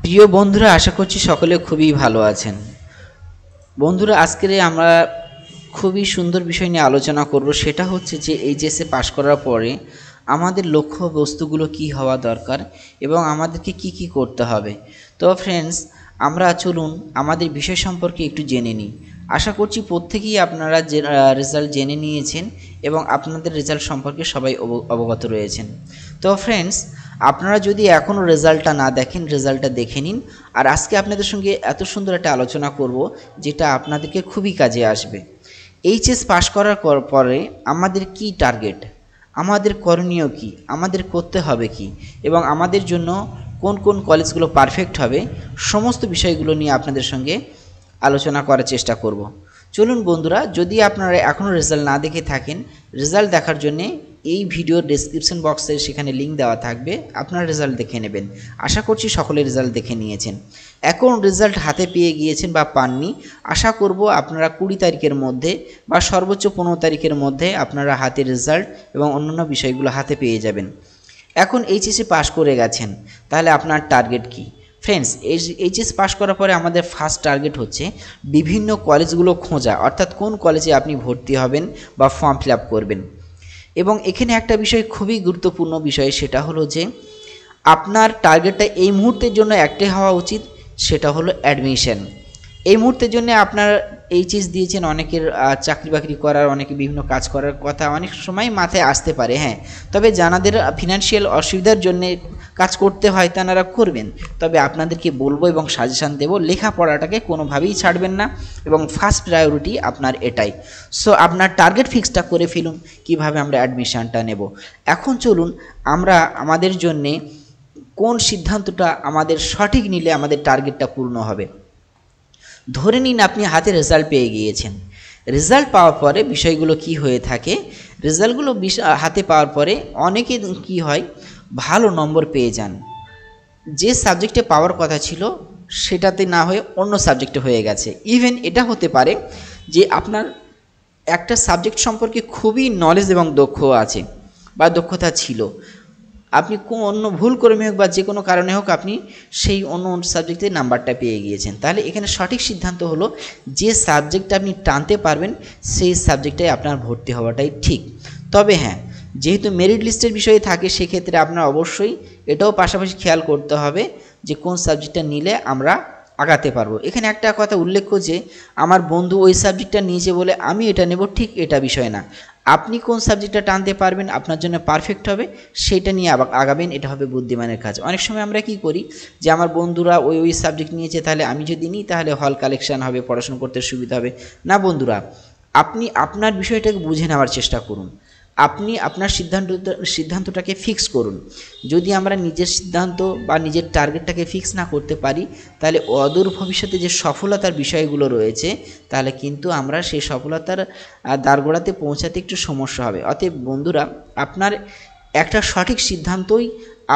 প্রিয় বন্ধুরা, আশা করছি সকলে খুবই ভালো আছেন। বন্ধুরা, আজকে আমরা খুবই সুন্দর বিষয় নিয়ে আলোচনা করব। সেটা হচ্ছে যে এইচএসএ পাশ করার পরে আমাদের লক্ষ্য বস্তুগুলো কি হওয়া দরকার এবং আমাদেরকে কি কি করতে হবে। তো ফ্রেন্ডস, আমরা চলুন আমাদের বিষয় সম্পর্কে একটু জেনে নিই। আশা করছি প্রত্যেকেই আপনারা যে রেজাল্ট জেনে নিয়েছেন এবং আপনাদের রেজাল্ট সম্পর্কে সবাই অবগত রয়েছেন। তো ফ্রেন্ডস, আপনারা যদি এখনও রেজাল্টটা না দেখেন, রেজাল্টটা দেখে নিন। আর আজকে আপনাদের সঙ্গে এত সুন্দর একটা আলোচনা করব যেটা আপনাদেরকে খুবই কাজে আসবে। এইচএস পাশ করার পরে আমাদের কি টার্গেট, আমাদের করণীয় কি, আমাদের করতে হবে কি এবং আমাদের জন্য কোন কোন কলেজগুলো পারফেক্ট হবে, সমস্ত বিষয়গুলো নিয়ে আপনাদের সঙ্গে আলোচনা করার চেষ্টা করব। চলুন বন্ধুরা, যদি আপনারা এখনও রেজাল্ট না দেখে থাকেন, রেজাল্ট দেখার জন্যে এই ভিডিওর ডেসক্রিপশন বক্সে সেখানে লিঙ্ক দেওয়া থাকবে, আপনারা রেজাল্ট দেখে নেবেন। আশা করছি সকলে রেজাল্ট দেখে নিয়েছেন। এখন রেজাল্ট হাতে পেয়ে গিয়েছেন বা পাননি, আশা করব আপনারা 20 তারিখের মধ্যে বা সর্বোচ্চ 15 তারিখের মধ্যে আপনারা হাতে রেজাল্ট এবং অন্যান্য বিষয়গুলো হাতে পেয়ে যাবেন। এখন এইচএসে পাশ করে গেছেন, তাহলে আপনার টার্গেট কি? ফ্রেন্ডস, এইচএস পাশ করার পরে আমাদের ফার্স্ট টার্গেট হচ্ছে বিভিন্ন কলেজগুলো খোঁজা, অর্থাৎ কোন কলেজে আপনি ভর্তি হবেন বা ফর্ম ফিল আপ করবেন। এবং এখানে একটা বিষয় খুবই গুরুত্বপূর্ণ বিষয়, সেটা হলো যে আপনার টার্গেটটা এই মুহূর্তের জন্য একটাই হওয়া উচিত, সেটা হলো অ্যাডমিশন। এই মুহূর্তের জন্য আপনার এইচএস দিয়েছেন, অনেকের চাকরি বাকরি করার, অনেকে বিভিন্ন কাজ করার কথা অনেক সময় মাথায় আসতে পারে, হ্যাঁ। তবে যাদের ফিনান্সিয়াল অসুবিধার জন্য কাজ করতে হয় তারা করবেন। তবে আপনাদেরকে বলবো এবং সাজেশান দেবো, লেখাপড়াটাকে কোনোভাবেই ছাড়বেন না এবং ফার্স্ট প্রায়োরিটি আপনার এটাই। সো আপনার টার্গেট ফিক্সটা করে ফেলুন কিভাবে আমরা অ্যাডমিশনটা নেব। এখন চলুন আমরা আমাদের জন্যে কোন সিদ্ধান্তটা আমাদের সঠিক নিলে আমাদের টার্গেটটা পূর্ণ হবে। ধরে নিন আপনি হাতে রেজাল্ট পেয়ে গিয়েছেন। রেজাল্ট পাওয়ার পরে বিষয়গুলো কি হয়ে থাকে, রেজাল্টগুলো হাতে পাওয়ার পরে অনেকে কি হয়, ভালো নম্বর পেয়ে যান। যে সাবজেক্টে পাওয়ার কথা ছিল সেটাতে না হয়ে অন্য সাবজেক্টে হয়ে গেছে। ইভেন এটা হতে পারে যে আপনার একটা সাবজেক্ট সম্পর্কে খুবই নলেজ এবং দক্ষ আছে বা দক্ষতা ছিল, আপনি অন্য ভুল কর্মী হোক বা যে কোনো কারণে হোক আপনি সেই অন্য সাবজেক্টে নাম্বারটা পেয়ে গিয়েছেন। তাহলে এখানে সঠিক সিদ্ধান্ত হলো যে সাবজেক্টটা আপনি টানতে পারবেন সেই সাবজেক্টটাই আপনার ভর্তি হওয়াটাই ঠিক। তবে হ্যাঁ, যেহেতু মেরিট লিস্টের বিষয়ে থাকে, সেক্ষেত্রে আপনার অবশ্যই এটাও পাশাপাশি খেয়াল করতে হবে যে কোন সাবজেক্টটা নিলে আমরা আগাতে পারবো। এখানে একটা কথা উল্লেখ্য যে আমার বন্ধু ওই সাবজেক্টটা নিয়েছে বলে আমি এটা নেব, ঠিক এটা বিষয় না। আপনি কোন সাবজেক্টটা টানতে পারবেন, আপনার জন্য পারফেক্ট হবে, সেটা নিয়ে আগাবেন, এটা হবে বুদ্ধিমানের কাজ। অনেক সময় আমরা কি করি যে আমার বন্ধুরা ওই সাবজেক্ট নিয়েছে, তাহলে আমি যদি নিই তাহলে হল কালেকশন হবে, পড়াশোনা করতে সুবিধা হবে। না বন্ধুরা, আপনি আপনার বিষয়টাকে বুঝে নেওয়ার চেষ্টা করুন। আপনি আপনার সিদ্ধান্তটাকে ফিক্স করুন। যদি আমরা নিজের সিদ্ধান্ত বা নিজের টার্গেটটাকে ফিক্স না করতে পারি, তাহলে অদূর ভবিষ্যতে যে সফলতার বিষয়গুলো রয়েছে, তাহলে কিন্তু আমরা সেই সফলতার দ্বারগোড়াতে পৌঁছাতে একটু সমস্যা হবে। অতএব বন্ধুরা, আপনার একটা সঠিক সিদ্ধান্তই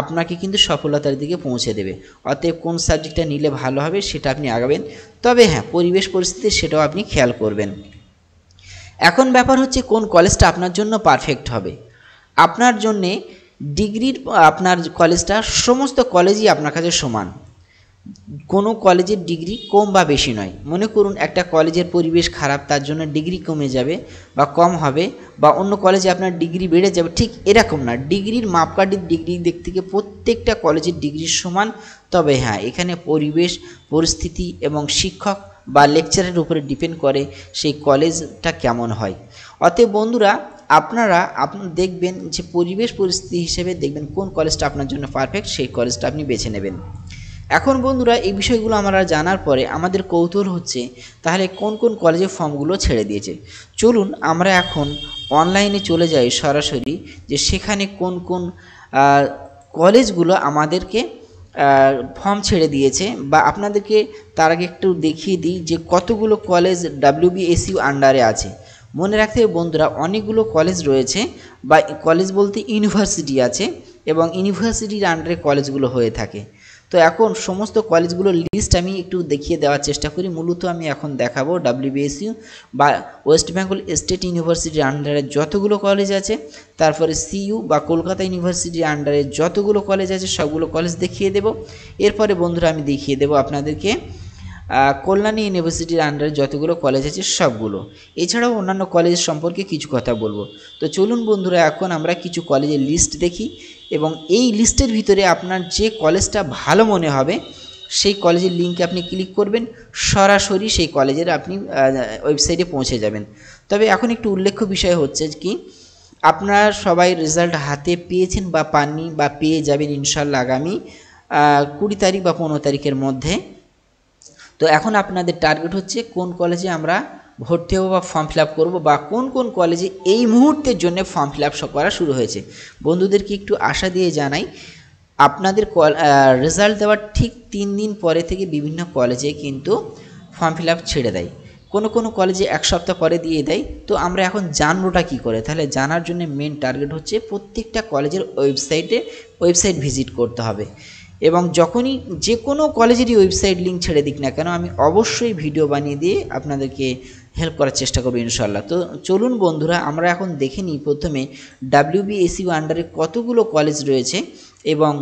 আপনাকে কিন্তু সফলতার দিকে পৌঁছে দেবে। অতএব কোন সাবজেক্টটা নিলে ভালো হবে সেটা আপনি আগাবেন। তবে হ্যাঁ, পরিবেশ পরিস্থিতি সেটাও আপনি খেয়াল করবেন। এখন ব্যাপার হচ্ছে কোন কলেজটা আপনার জন্য পারফেক্ট হবে। আপনার জন্যে ডিগ্রির আপনার কলেজটা, সমস্ত কলেজই আপনার কাছে সমান, কোনো কলেজের ডিগ্রি কম বা বেশি নয়। মনে করুন একটা কলেজের পরিবেশ খারাপ, তার জন্য ডিগ্রি কমে যাবে বা কম হবে, বা অন্য কলেজে আপনার ডিগ্রি বেড়ে যাবে, ঠিক এরকম না। ডিগ্রির মাপকাঠির দিক থেকে প্রত্যেকটা কলেজের ডিগ্রি সমান। তবে হ্যাঁ, এখানে পরিবেশ পরিস্থিতি এবং শিক্ষক বা লেকচারের উপরে ডিপেন্ড করে সেই কলেজটা কেমন হয়। অতএব বন্ধুরা, আপনারা দেখবেন যে পরিবেশ পরিস্থিতি হিসেবে দেখবেন কোন কলেজটা আপনার জন্য পারফেক্ট, সেই কলেজটা আপনি বেছে নেবেন। এখন বন্ধুরা, এই বিষয়গুলো আমরা জানার পরে আমাদের কৌতূহল হচ্ছে তাহলে কোন কোন কলেজে ফর্মগুলো ছেড়ে দিয়েছে। চলুন আমরা এখন অনলাইনে চলে যাই সরাসরি, যে সেখানে কোন কোন কলেজগুলো আমাদেরকে ফর্ম ছেড়ে দিয়েছে, বা আপনাদেরকে তার আগে একটু দেখিয়ে দিই যে কতগুলো কলেজ WBSU আন্ডারে আছে। মনে রাখতে হবে বন্ধুরা, অনেকগুলো কলেজ রয়েছে, বা কলেজ বলতে ইউনিভার্সিটি আছে, এবং ইউনিভার্সিটির আন্ডারে কলেজগুলো হয়ে থাকে। তো এখন সমস্ত কলেজগুলোর লিস্ট আমি একটু দেখিয়ে দেওয়ার চেষ্টা করি। মূলত আমি এখন দেখাবো WBSU বা ওয়েস্ট বেঙ্গল স্টেট ইউনিভার্সিটির আন্ডারে যতগুলো কলেজ আছে, তারপরে CU বা কলকাতা ইউনিভার্সিটির আন্ডারে যতগুলো কলেজ আছে সবগুলো কলেজ দেখিয়ে দেব। এরপরে বন্ধুরা আমি দেখিয়ে দেব আপনাদেরকে কল্যাণী ইউনিভার্সিটির আন্ডারে যতগুলো কলেজ আছে সবগুলো, এছাড়াও অন্যান্য কলেজ সম্পর্কে কিছু কথা বলবো। তো চলুন বন্ধুরা এখন আমরা কিছু কলেজের লিস্ট দেখি, এবং এই লিস্টের ভিতরে আপনার যে কলেজটা ভালো মনে হবে সেই কলেজের লিঙ্কে আপনি ক্লিক করবেন, সরাসরি সেই কলেজের আপনি ওয়েবসাইটে পৌঁছে যাবেন। তবে এখন একটু উল্লেখ্য বিষয় হচ্ছে কি, আপনারা সবাই রেজাল্ট হাতে পেয়েছেন বা পাননি, বা পেয়ে যাবেন ইনশাল্লাহ আগামী 20 তারিখ বা 15 তারিখের মধ্যে। তো এখন আপনাদের টার্গেট হচ্ছে কোন কলেজে আমরা ভর্তি হবো বা ফর্ম ফিল আপ করবো, বা কোন কোন কলেজে এই মুহূর্তের জন্য ফর্ম ফিল আপ করা শুরু হয়েছে। বন্ধুদেরকে একটু আশা দিয়ে জানাই, আপনাদের রেজাল্ট দেওয়ার ঠিক 3 দিন পরে থেকে বিভিন্ন কলেজে কিন্তু ফর্ম ফিল আপ ছেড়ে দেয়, কোনো কোনো কলেজে 1 সপ্তাহ পরে দিয়ে দেয়। তো আমরা এখন জানবোটা কী করে? তাহলে জানার জন্য মেন টার্গেট হচ্ছে প্রত্যেকটা কলেজের ওয়েবসাইট ভিজিট করতে হবে, এবং যখনই যে কোনো কলেজেরই ওয়েবসাইট লিঙ্ক ছেড়ে দিক না কেন আমি অবশ্যই ভিডিও বানিয়ে দিয়ে আপনাদেরকে হেল্প করার চেষ্টা করবো ইনশাল্লাহ। তো চলুন বন্ধুরা আমরা এখন দেখে নিই প্রথমে WBSU আন্ডারে কতগুলো কলেজ রয়েছে, এবং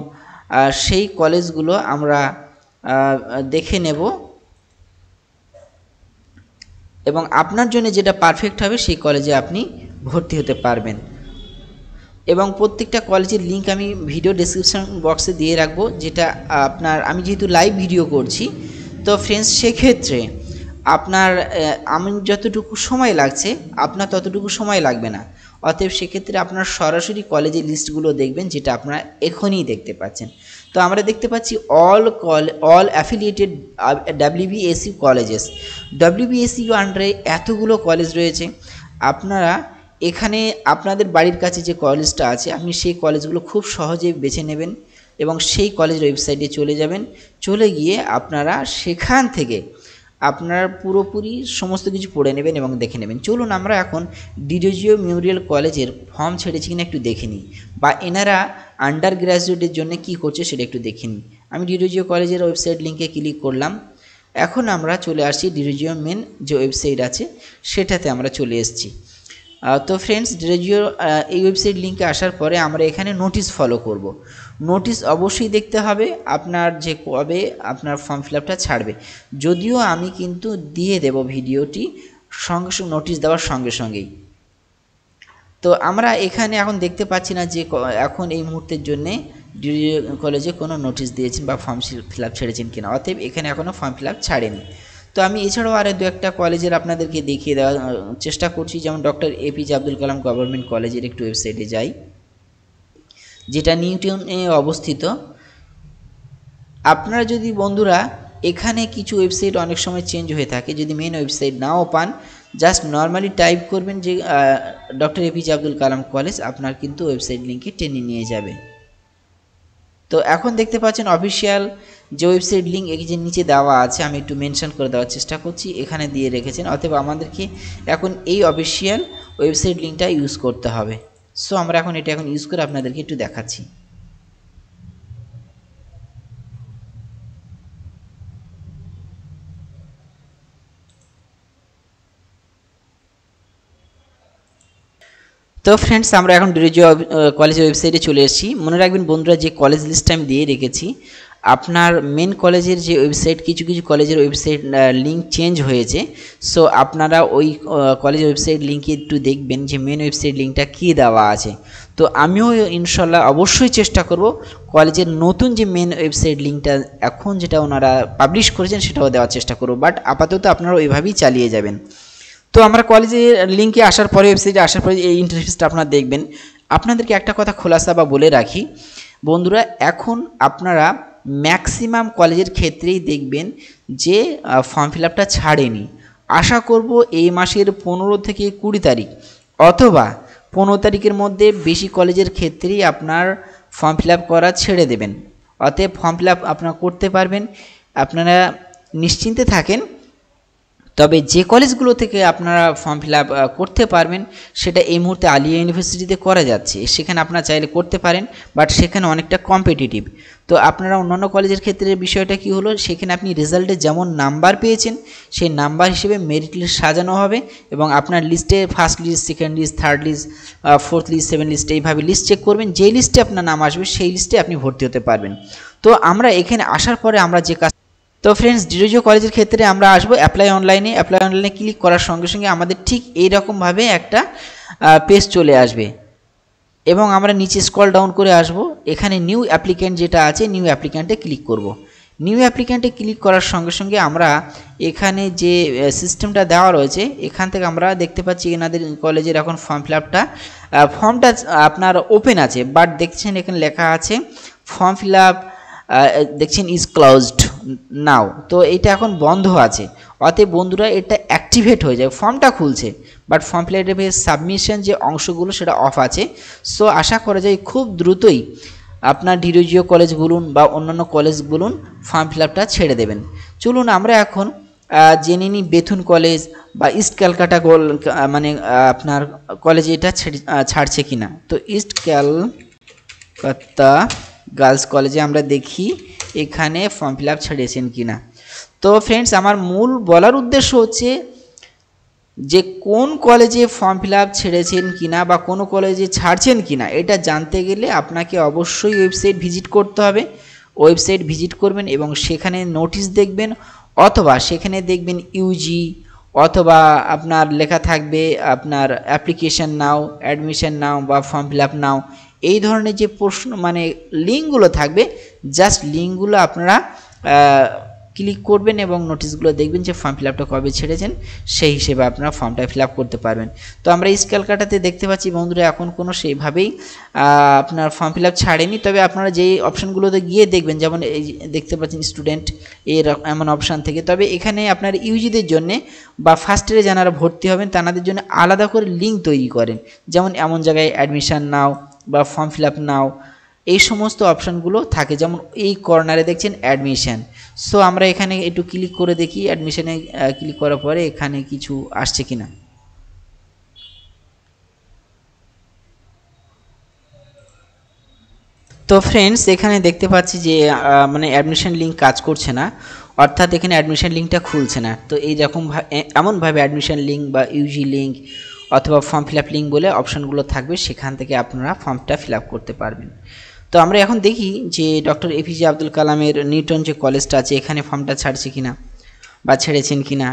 সেই কলেজগুলো আমরা দেখে নেব, এবং আপনার জন্য যেটা পারফেক্ট হবে সেই কলেজে আপনি ভর্তি হতে পারবেন। এবং প্রত্যেকটা কলেজের লিঙ্ক আমি ভিডিও ডেসক্রিপশন বক্সে দিয়ে রাখবো, যেটা আমি যেহেতু লাইভ ভিডিও করছি, তো ফ্রেন্ডস সেক্ষেত্রে আপনার আমি যতটুকু সময় লাগছে আপনার ততটুকু সময় লাগবে না। অতএব সেক্ষেত্রে আপনার সরাসরি কলেজের লিস্টগুলো দেখবেন, যেটা আপনারা এখনই দেখতে পাচ্ছেন। তো আমরা দেখতে পাচ্ছি all affiliated WBSU colleges. WBSU আন্ডারে এতগুলো কলেজ রয়েছে। আপনারা এখানে আপনাদের বাড়ির কাছে যে কলেজটা আছে আপনি সেই কলেজগুলো খুব সহজে বেছে নেবেন, এবং সেই কলেজের ওয়েবসাইটে চলে যাবেন। চলে গিয়ে আপনারা সেখান থেকে আপনার পুরোপুরি সমস্ত কিছু পড়ে নেবেন এবং দেখে নেবেন। চলুন আমরা এখন ডিরোজিও মেমোরিয়াল কলেজের ফর্ম ছেড়েছি কিনা একটু দেখে নিই, বা এনারা আন্ডার গ্র্যাজুয়েটের জন্য কী করছে সেটা একটু দেখে নিই। আমি ডিরোজিও কলেজের ওয়েবসাইট লিঙ্কে ক্লিক করলাম। এখন আমরা চলে আসছি ডিরোজিও মেন যে ওয়েবসাইট আছে সেটাতে আমরা চলে এসেছি। তো ফ্রেন্ডস ডিরোজিও এই ওয়েবসাইট লিঙ্কে আসার পরে আমরা এখানে নোটিশ ফলো করব। নোটিশ অবশ্যই দেখতে হবে আপনার যে কবে আপনার ফর্ম ফিল আপটা ছাড়বে। যদিও আমি কিন্তু দিয়ে দেব ভিডিওটি সঙ্গে সঙ্গে, নোটিশ দেওয়ার সঙ্গে সঙ্গেই। তো আমরা এখানে এখন দেখতে পাচ্ছি না যে এখন এই মুহূর্তের জন্যে ডিরোজিও কলেজে কোনো নোটিশ দিয়েছেন বা ফর্ম ফিল আপ ছেড়েছেন কিনা, অতএব এখানে এখনও ফর্ম ফিল আপ ছাড়েনি। তো আমি এছাড়াও আরও 2-1টা কলেজের আপনাদেরকে দেখিয়ে দেওয়ার চেষ্টা করছি, যেমন doctor APJ Abdul Kalam government কলেজের একটু ওয়েবসাইটে যাই, যেটা নিউটাউনে অবস্থিত। আপনারা যদি বন্ধুরা এখানে কিছু ওয়েবসাইট অনেক সময় চেঞ্জ হয়ে থাকে, যদি মেন ওয়েবসাইট নাও পান জাস্ট নর্মালি টাইপ করবেন যে doctor APJ Abdul Kalam college, আপনার কিন্তু ওয়েবসাইট লিঙ্কে টেনে নিয়ে যাবে। তো এখন দেখতে পাচ্ছেন অফিসিয়াল যে ওয়েবসাইট লিঙ্ক এই যে নিচে দেওয়া আছে, আমি একটু মেনশন করে দেওয়ার চেষ্টা করছি, এখানে দিয়ে রেখেছেন। অতএব আমাদেরকে এখন এই অফিসিয়াল ওয়েবসাইট লিঙ্কটা ইউজ করতে হবে। সো আমরা এখন এটা ইউজ করে আপনাদেরকে একটু দেখাচ্ছি। তো ফ্রেন্ডস আমরা এখন ডিরোজিও কলেজের ওয়েবসাইটে চলে এসেছি। মনে রাখবেন বন্ধুরা যে কলেজ লিস্টটা আমি দিয়ে রেখেছি, আপনার মেন কলেজের যে ওয়েবসাইট, কিছু কিছু কলেজের ওয়েবসাইট লিঙ্ক চেঞ্জ হয়েছে। সো আপনারা ওই কলেজের ওয়েবসাইট লিঙ্কে একটু দেখবেন যে মেন ওয়েবসাইট লিঙ্কটা কী দেওয়া আছে। তো আমিও ইনশাল্লাহ অবশ্যই চেষ্টা করব কলেজের নতুন যে মেন ওয়েবসাইট লিঙ্কটা এখন যেটা ওনারা পাবলিশ করেছেন সেটাও দেওয়ার চেষ্টা করব, বাট আপাতত আপনারা ওইভাবেই চালিয়ে যাবেন। তো আমরা কলেজের লিঙ্কে আসার পরে, ওয়েবসাইটে আসার পরে এই ইন্টারফেসটা আপনারা দেখবেন। আপনাদেরকে একটা কথা খোলাসা বা বলে রাখি বন্ধুরা, এখন আপনারা ম্যাক্সিমাম কলেজের ক্ষেত্রেই দেখবেন যে ফর্ম ফিল আপটা ছাড়েনি। আশা করব এই মাসের 15 থেকে 20 তারিখ অথবা 15 তারিখের মধ্যে বেশি কলেজের ক্ষেত্রেই আপনার ফর্ম ফিল আপ করা ছেড়ে দেবেন। অতএব ফর্ম ফিল আপ আপনারা করতে পারবেন, আপনারা নিশ্চিন্তে থাকেন। তবে যে কলেজগুলো থেকে আপনারা ফর্ম ফিল আপ করতে পারবেন সেটা এই মুহূর্তে আলিয়া ইউনিভার্সিটিতে করা যাচ্ছে, সেখানে আপনারা চাইলে করতে পারেন, বাট সেখানে অনেকটা কম্পিটিটিভ। তো আপনারা অন্যান্য কলেজের ক্ষেত্রে বিষয়টা কি হলো, সেখানে আপনি রেজাল্টে যেমন নাম্বার পেয়েছেন সেই নাম্বার হিসেবে মেরিট লিস্ট সাজানো হবে এবং আপনার লিস্টে first list, second list, third list, fourth list, seven list এইভাবে লিস্ট চেক করবেন। যেই লিস্টে আপনার নাম আসবে সেই লিস্টে আপনি ভর্তি হতে পারবেন। তো আমরা এখানে আসার পরে আমরা যে কাজ, তো ফ্রেন্ডস ডিরোজিও কলেজের ক্ষেত্রে আমরা আসবো অ্যাপ্লাই অনলাইনে। অ্যাপ্লাই অনলাইনে ক্লিক করার সঙ্গে সঙ্গে আমাদের ঠিক এইরকমভাবে একটা পেজ চলে আসবে এবং আমরা নিচে স্ক্রল ডাউন করে আসব। এখানে নিউ অ্যাপ্লিক্যান্ট যেটা আছে, নিউ অ্যাপ্লিক্যান্টে ক্লিক করব। নিউ অ্যাপ্লিক্যান্টে ক্লিক করার সঙ্গে সঙ্গে আমরা এখানে যে সিস্টেমটা দেওয়া রয়েছে এখান থেকে আমরা দেখতে পাচ্ছি এনাদের কলেজের এখন ফর্ম ফিল আপটা, ফর্মটা আপনার ওপেন আছে, বাট দেখছেন এখানে লেখা আছে ফর্ম ফিল আপ দেখছেন ইজ ক্লোজড নাও। তো এটা এখন বন্ধ আছে, অতএব বন্ধুরা এটা অ্যাক্টিভেট হয়ে যায়, ফর্মটা খুলছে বাট ফর্ম ফিল আপের সাবমিশন যে অংশগুলো সেটা অফ আছে। সো আশা করা যায় খুব দ্রুতই আপনার ডিরোজিও কলেজ বলুন বা অন্যান্য কলেজ বলুন ফর্ম ফিল আপটা ছেড়ে দেবেন। চলুন আমরা এখন জেনে নিই বেথুন কলেজ বা ইস্ট ক্যালকাটা মানে আপনার কলেজে এটা ছাড়ছে কিনা। তো ইস্ট ক্যালকাটা গার্লস কলেজে আমরা দেখি এখানে ফর্ম ফিল আপ ছেড়েছেন কিনা। তো ফ্রেন্ডস আমার মূল বলার উদ্দেশ্য হচ্ছে যে কোন কলেজে ফর্ম ফিল আপ ছেড়েছেন কিনা বা কোনো কলেজে ছাড়ছেন কিনা এটা জানতে গেলে আপনাকে অবশ্যই ওয়েবসাইট ভিজিট করতে হবে। ওয়েবসাইট ভিজিট করবেন এবং সেখানে নোটিশ দেখবেন, অথবা সেখানে দেখবেন ইউজি, অথবা আপনার লেখা থাকবে আপনার অ্যাপ্লিকেশন নাও, অ্যাডমিশন নাও বা ফর্ম ফিল আপ নাও, এই ধরনের যে প্রশ্ন মানে লিঙ্কগুলো থাকবে, জাস্ট লিঙ্কগুলো আপনারা ক্লিক করবেন এবং নোটিশগুলো দেখবেন যে ফর্ম ফিল আপটা কবে ছেড়েছেন, সেই হিসেবে আপনারা ফর্মটা ফিল আপ করতে পারবেন। তো আমরা ইস্ট ক্যালকাটাতে দেখতে পাচ্ছি বন্ধুরা এখন কোনো সেইভাবেই আপনার ফর্ম ফিল আপ ছাড়েনি, তবে আপনারা যেই অপশানগুলোতে গিয়ে দেখবেন, যেমন এই দেখতে পাচ্ছেন স্টুডেন্ট এর এমন অপশান থেকে, তবে এখানে আপনার ইউজিদের জন্যে বা ফার্স্ট ইয়ারে যারা ভর্তি হবেন তাদের জন্য আলাদা করে লিঙ্ক তৈরি করেন, যেমন এমন জায়গায় অ্যাডমিশন নাও বা ফর্ম ফিল আপ নাও, এই সমস্ত অপশানগুলো থাকে। যেমন এই কর্নারে দেখছেন অ্যাডমিশন। সো আমরা এখানে একটু ক্লিক করে দেখি অ্যাডমিশনে ক্লিক করার পরে এখানে কিছু আসছে কিনা। তো ফ্রেন্ডস এখানে দেখতে পাচ্ছি যে মানে অ্যাডমিশন লিঙ্ক কাজ করছে না, অর্থাৎ এখানে অ্যাডমিশন লিঙ্কটা খুলছে না। তো এই রকম এমনভাবে অ্যাডমিশন লিঙ্ক বা ইউজি লিঙ্ক অথবা ফর্ম ফিল আপ লিঙ্ক বলে অপশানগুলো থাকবে, সেখান থেকে আপনারা ফর্মটা ফিল আপ করতে পারবেন। তো আমরা এখন দেখি যে ডক্টর এপিজে আব্দুল কালামের নিউটন যে কলেজটা আছে এখানে ফর্মটা ছাড়ছে কিনা বা ছেড়েছেন কিনা।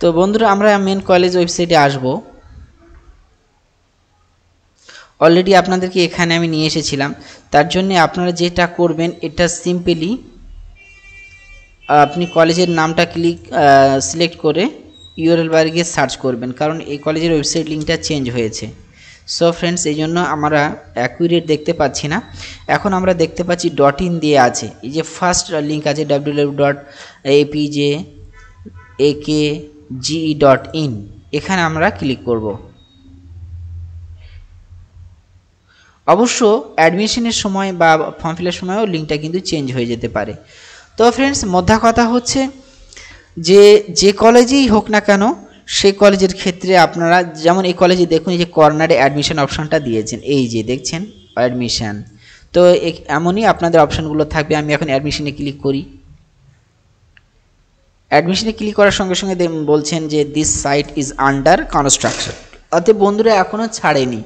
তো বন্ধুরা আমরা মেন কলেজ ওয়েবসাইটে আসব। অলরেডি আপনাদেরকে এখানে আমি নিয়ে এসেছিলাম, তার জন্য আপনারা যেটা করবেন এটা সিম্পলি আপনি কলেজের নামটা সিলেক্ট করে ইউআরএল বারে গিয়ে সার্চ করবেন, কারণ এই কলেজের ওয়েবসাইট লিঙ্কটা চেঞ্জ হয়েছে। সো ফ্রেন্ডস এই জন্য আমরা অ্যাকুরেট দেখতে পাচ্ছি না। এখন আমরা দেখতে পাচ্ছি .in দিয়ে আছে, এই যে ফার্স্ট লিঙ্ক আছে www.apjake.ge.in, এখানে আমরা ক্লিক করব। অবশ্য অ্যাডমিশনের সময় বা ফর্ম ফিল আপের সময়ও লিঙ্কটা কিন্তু চেঞ্জ হয়ে যেতে পারে। তো ফ্রেন্ডস মোদ্দা কথা হচ্ছে যে কলেজেই হোক না কেন সেই কলেজের ক্ষেত্রে আপনারা যেমন এই কলেজে দেখুন এই যে কর্নারে অ্যাডমিশন অপশানটা দিয়েছেন, এই যে দেখছেন অ্যাডমিশন। তো এমনই আপনাদের অপশানগুলো থাকবে। আমি এখন অ্যাডমিশনে ক্লিক করি। অ্যাডমিশনে ক্লিক করার সঙ্গে সঙ্গে বলছেন যে this site is under construction, অতএব বন্ধুরা এখনও ছাড়েনি।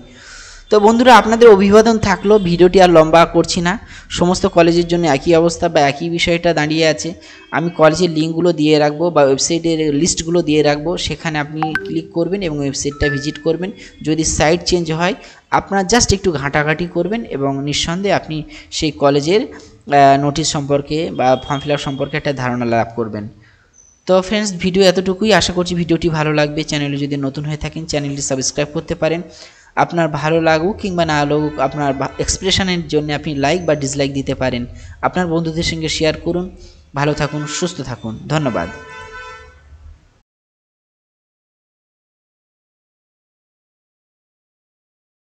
তো বন্ধুরা আপনাদের অভিবাদন থাকলো, ভিডিওটি আর লম্বা করছি না। সমস্ত কলেজের জন্য একই অবস্থা বা একই বিষয়টা দাঁড়িয়ে আছে। আমি কলেজের লিঙ্কগুলো দিয়ে রাখবো বা ওয়েবসাইটের লিস্টগুলো দিয়ে রাখবো, সেখানে আপনি ক্লিক করবেন এবং ওয়েবসাইটটা ভিজিট করবেন। যদি সাইট চেঞ্জ হয় আপনারা জাস্ট একটু ঘাঁটাঘাঁটি করবেন এবং নিঃসন্দেহে আপনি সেই কলেজের নোটিশ সম্পর্কে বা ফর্ম ফিল আপ সম্পর্কে একটা ধারণা লাভ করবেন। তো ফ্রেন্ডস ভিডিও এতটুকুই, আশা করছি ভিডিওটি ভালো লাগবে। চ্যানেলে যদি নতুন হয়ে থাকেন চ্যানেলটি সাবস্ক্রাইব করতে পারেন। আপনার ভালো লাগুক কিংবা না লাগুক আপনার এক্সপ্রেশনের জন্য আপনি লাইক বা ডিসলাইক দিতে পারেন। আপনার বন্ধুদের সঙ্গে শেয়ার করুন। ভালো থাকুন, সুস্থ থাকুন, ধন্যবাদ।